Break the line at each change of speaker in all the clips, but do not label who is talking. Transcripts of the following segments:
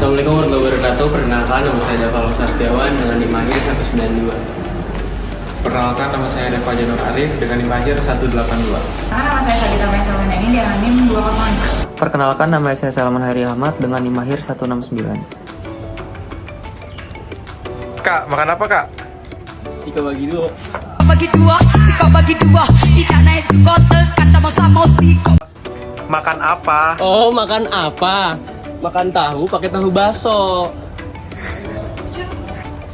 Assalamualaikum warahmatullahi wabarakatuh. Perkenalkan, nama saya Dava Setiawan dengan NIM akhir 192.
Perkenalkan, nama saya Deva Janur Arif dengan NIM akhir 182.
Nama saya Sabita Maisalman ini dengan NIM 205.
Perkenalkan, nama saya Salman Hari Ahmad dengan NIM akhir 169.
Kak, makan apa kak?
Sika bagi dua.
Sika bagi dua, tidak naik juga tekan sama-sama siko.
Makan apa?
Oh, makan apa? Makan tahu pakai tahu baso.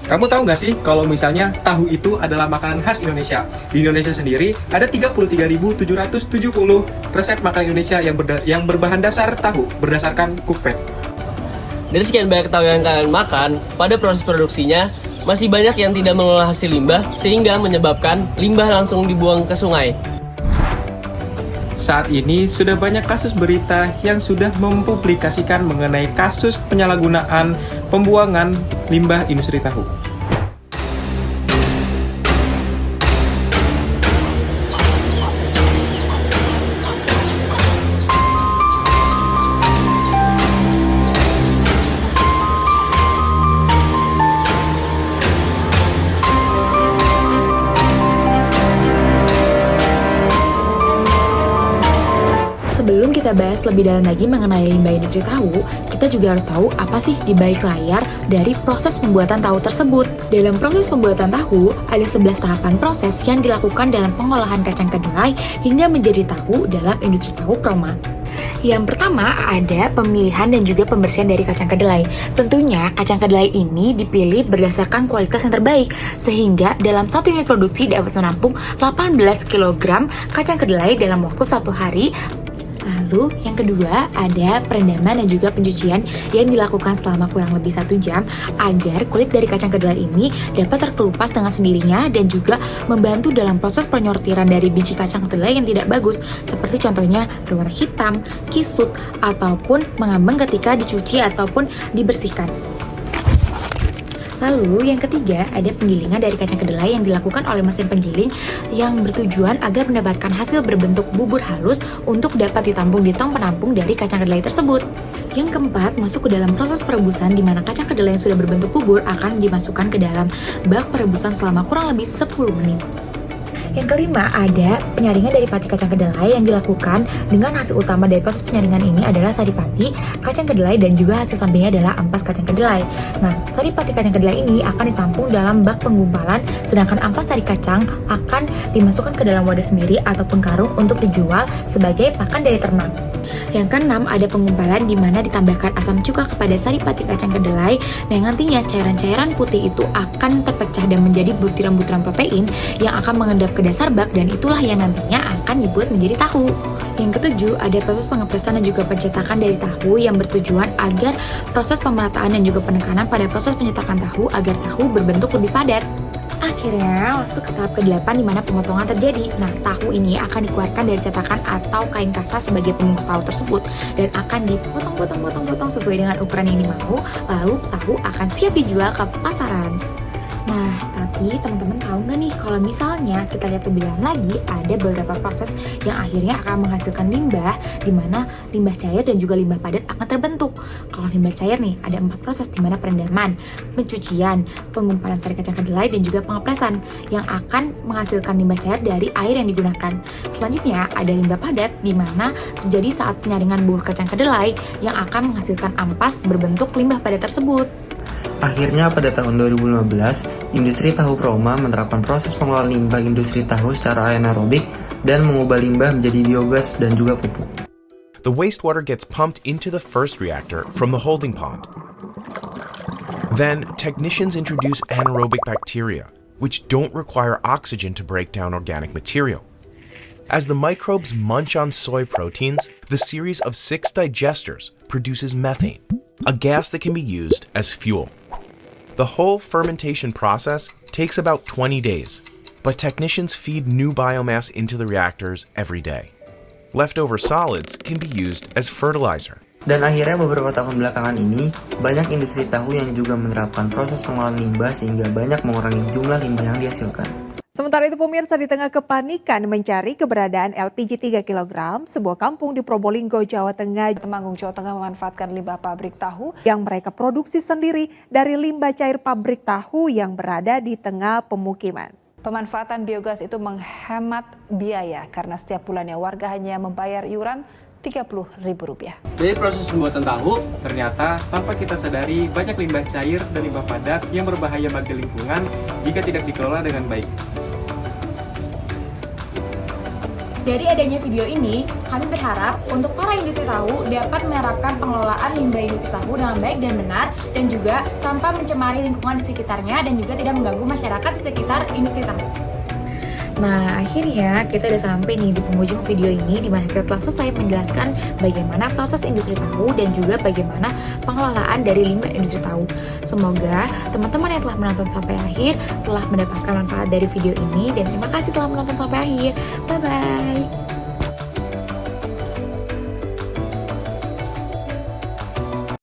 Kamu tahu nggak sih kalau misalnya tahu itu adalah makanan khas Indonesia? Di Indonesia sendiri ada 33.770 resep makanan Indonesia yang berbahan dasar tahu berdasarkan Cookpad.
Dari sekian banyak tahu yang kalian makan, pada proses produksinya masih banyak yang tidak mengolah hasil limbah sehingga menyebabkan limbah langsung dibuang ke sungai.
Saat ini sudah banyak kasus berita yang sudah mempublikasikan mengenai kasus penyalahgunaan pembuangan limbah industri tahu.
Sebelum kita bahas lebih dalam lagi mengenai limbah industri tahu, kita juga harus tahu apa sih di balik layar dari proses pembuatan tahu tersebut. Dalam proses pembuatan tahu, ada 11 tahapan proses yang dilakukan dalam pengolahan kacang kedelai hingga menjadi tahu dalam industri tahu Proma. Yang pertama ada pemilihan dan juga pembersihan dari kacang kedelai. Tentunya kacang kedelai ini dipilih berdasarkan kualitas yang terbaik, sehingga dalam satu unit produksi dapat menampung 18 kg kacang kedelai dalam waktu 1 hari. Lalu yang kedua ada perendaman dan juga pencucian yang dilakukan selama kurang lebih 1 jam agar kulit dari kacang kedelai ini dapat terkelupas dengan sendirinya dan juga membantu dalam proses penyortiran dari biji kacang kedelai yang tidak bagus, seperti contohnya berwarna hitam, kisut, ataupun mengambang ketika dicuci ataupun dibersihkan. Lalu yang ketiga ada penggilingan dari kacang kedelai yang dilakukan oleh mesin penggiling yang bertujuan agar mendapatkan hasil berbentuk bubur halus untuk dapat ditampung di tong penampung dari kacang kedelai tersebut. Yang keempat masuk ke dalam proses perebusan di mana kacang kedelai yang sudah berbentuk bubur akan dimasukkan ke dalam bak perebusan selama kurang lebih 10 menit. Yang kelima ada penyaringan dari pati kacang kedelai yang dilakukan dengan hasil utama dari proses penyaringan ini adalah sari pati, kacang kedelai, dan juga hasil sampingnya adalah ampas kacang kedelai. Nah, sari pati kacang kedelai ini akan ditampung dalam bak penggumpalan, sedangkan ampas sari kacang akan dimasukkan ke dalam wadah sendiri ataupun karung untuk dijual sebagai pakan dari ternak. Yang keenam ada penggumpalan di mana ditambahkan asam cuka kepada sari pati kacang kedelai. Nah, yang nantinya cairan-cairan putih itu akan terpecah dan menjadi butiran-butiran protein yang akan mengendap ke dasar bak dan itulah yang nantinya akan dibuat menjadi tahu. Yang ketujuh ada proses pengepresan dan juga pencetakan dari tahu yang bertujuan agar proses pemerataan dan juga penekanan pada proses pencetakan tahu agar tahu berbentuk lebih padat. Akhirnya masuk ke tahap ke-8 di mana pemotongan terjadi. Nah, tahu ini akan dikeluarkan dari cetakan atau kain kasa sebagai pembungkus tahu tersebut dan akan dipotong-potong sesuai dengan ukuran yang dimau. Lalu tahu akan siap dijual ke pasaran. Nah, tapi teman-teman tahu nggak nih kalau misalnya kita lihat lebih dalam lagi ada beberapa proses yang akhirnya akan menghasilkan limbah di mana limbah cair dan juga limbah padat akan terbentuk. Kalau limbah cair nih ada 4 proses di mana perendaman, pencucian, penggumpalan sari kacang kedelai dan juga pengepresan yang akan menghasilkan limbah cair dari air yang digunakan. Selanjutnya ada limbah padat di mana terjadi saat penyaringan bubur kacang kedelai yang akan menghasilkan ampas berbentuk limbah padat tersebut.
Akhirnya pada tahun 2015, industri tahu Proma menerapkan proses pengolahan limbah industri tahu secara anaerobik dan mengubah limbah menjadi biogas dan juga pupuk.
The wastewater gets pumped into the first reactor from the holding pond. Then, technicians introduce anaerobic bacteria, which don't require oxygen to break down organic material. As the microbes munch on soy proteins, the series of 6 digesters produces methane, a gas that can be used as fuel. The whole fermentation process takes about 20 days, but technicians feed new biomass into the reactors every day. Leftover solids can be used as fertilizer.
Dan akhirnya beberapa tahun belakangan ini, banyak industri tahu yang juga menerapkan proses pengolahan limbah sehingga banyak mengurangi jumlah limbah yang dihasilkan.
Sementara itu pemirsa, di tengah kepanikan mencari keberadaan LPG 3 kg, sebuah kampung di Probolinggo, Jawa Tengah,
Temanggung, Jawa Tengah memanfaatkan limbah pabrik tahu
yang mereka produksi sendiri dari limbah cair pabrik tahu yang berada di tengah pemukiman.
Pemanfaatan biogas itu menghemat biaya karena setiap bulannya warga hanya membayar iuran Rp30.000.
Dari proses pembuatan tahu,
Ternyata, tanpa kita sadari, banyak limbah cair dan limbah padat yang berbahaya bagi lingkungan jika tidak dikelola dengan baik.
Dari adanya video ini, kami berharap untuk para industri tahu dapat menerapkan pengelolaan limbah industri tahu dengan baik dan benar, dan juga tanpa mencemari lingkungan di sekitarnya dan juga tidak mengganggu masyarakat di sekitar industri tahu. Nah, akhirnya kita udah sampai nih di penghujung video ini, di mana kita telah selesai menjelaskan bagaimana proses industri tahu dan juga bagaimana pengelolaan dari limbah industri tahu. Semoga teman-teman yang telah menonton sampai akhir telah mendapatkan manfaat dari video ini, dan terima kasih telah menonton sampai akhir. Bye-bye!